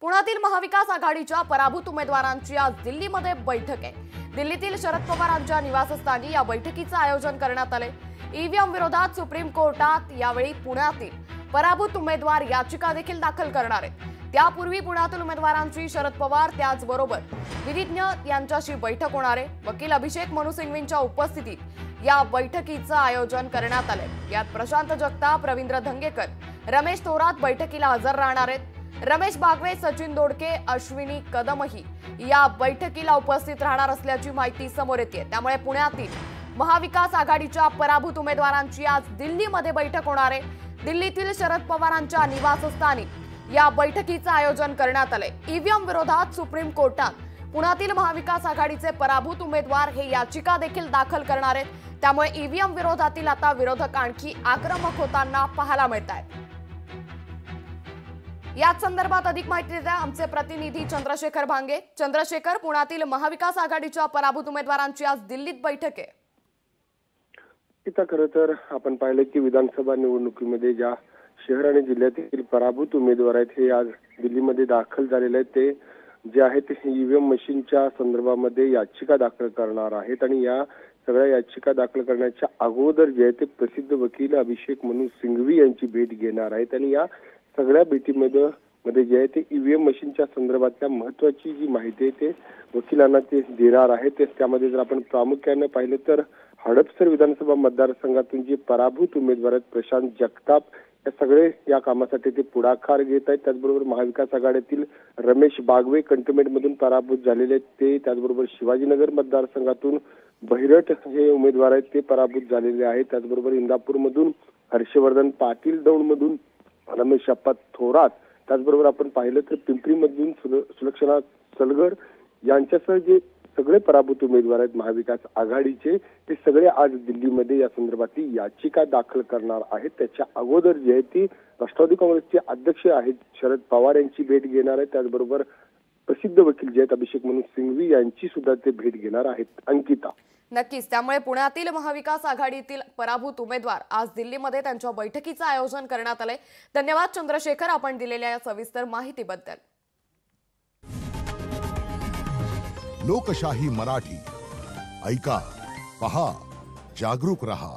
पुण्यातील महाविकास आघाडीच्या पराभूत उमेदवारांची आज दिल्लीमध्ये बैठक आहे। दिल्लीतील शरद पवारांच्या निवासस्थानी या बैठकीचं आयोजन करण्यात आले। ईव्हीएम विरोधात सुप्रीम कोर्टात यावेळी पुण्यातील पराभूत उमेदवार याचिका देखील दाखल करणार आहेत। त्यापूर्वी पुण्यातील उमेदवारांची शरद पवार त्याचबरोबर विधिज्ञ यांच्याशी बैठक होणार आहे। वकील अभिषेक मनु सिंघवींच्या उपस्थितीत या बैठकीचं आयोजन करण्यात आलंय। यात प्रशांत जगताप, रवींद्र धंगेकर, रमेश थोरात बैठकीला हजर राहणार आहेत। रमेश बागवे, सचिन दोडके, अश्विनी कदमही या बैठकीला उपस्थित राहणार असल्याची माहिती समोर येते। त्यामुळे पुण्यातील महाविकास आघाडीच्या पराभूत उमेदवारांची आज दिल्लीमध्ये बैठक होणार आहे। दिल्लीतील शरद पवारांच्या निवासस्थानी या बैठकीचं आयोजन करण्यात आलंय। ईव्हीएम विरोधात सुप्रीम कोर्टात पुण्यातील महाविकास आघाडीचे पराभूत उमेदवार हे याचिका देखील दाखल करणार आहेत। त्यामुळे ईव्हीएम विरोधातील आता विरोधक आणखी आक्रमक होताना पाहायला मिळत आहेत। याच संदर्भात अधिक माहिती देत आहे आमचे प्रतिनिधी चंद्रशेखर भांगे। चंद्रशेखर, पुण्यातील महाविकास आघाडीच्या पराभूत उमेदवारांची आज दिल्लीत बैठक आहे। खरं तर आपण पाहिलं की विधानसभा निवडणुकीमध्ये ज्या शहर आणि जिल्ह्यातील पराभूत उमेदवार आहेत हे आज दिल्लीमध्ये दाखल झालेले आहेत। ते जे आहेत ईव्हीएम मशीनच्या संदर्भामध्ये याचिका दाखल करणार आहेत आणि या सगळ्या याचिका दाखल करण्याच्या अगोदर जे आहे ते प्रसिद्ध वकील अभिषेक मनु सिंघवी यांची भेट घेणार आहेत आणि या सगळ्या भेटीमध्ये जे आहे ते ईव्हीएम मशीनच्या संदर्भातल्या महत्वाची जी माहिती आहे ते वकिलांना ते देणार आहेत। त्यामध्ये जर आपण प्रामुख्याने पाहिलं तर हडपसर विधानसभा मतदारसंघातून जे पराभूत उमेदवार आहेत प्रशांत जगताप या सगळे या कामासाठी ते पुढाकार घेत आहेत। त्याचबरोबर महाविकास आघाडीतील रमेश बागवे कंटोन्मेंटमधून पराभूत झालेले आहेत ते, त्याचबरोबर शिवाजीनगर मतदारसंघातून बहिरट हे उमेदवार आहेत ते पराभूत झालेले आहेत। त्याचबरोबर इंदापूरमधून हर्षवर्धन पाटील, दौंडमधून रमेश अप्पा थोरात, त्याचबरोबर आपण पाहिलं तर पिंपरीमधून सुलक्षणा सलगर यांच्यासह जे सगळे पराभूत उमेदवार आहेत महाविकास आघाडीचे ते सगळे आज दिल्लीमध्ये या संदर्भातली याचिका दाखल करणार आहेत। त्याच्या अगोदर जे आहे ती राष्ट्रवादी काँग्रेसचे अध्यक्ष आहेत शरद पवार यांची भेट घेणार आहेत। त्याचबरोबर प्रसिद्ध वकील जे आहेत अभिषेक मनु सिंघवी यांची सुद्धा ते भेट घेणार आहेत। अंकिता, नक्कीच, त्यामुळे पुण्यातील महाविकास आघाडीतील पराभूत उमेदवार आज दिल्लीमध्ये त्यांच्या बैठकीचं आयोजन करण्यात आलंय। धन्यवाद चंद्रशेखर, आपण दिलेल्या या सविस्तर माहितीबद्दल। लोकशाही मराठी ऐका, पहा, जागरूक रहा।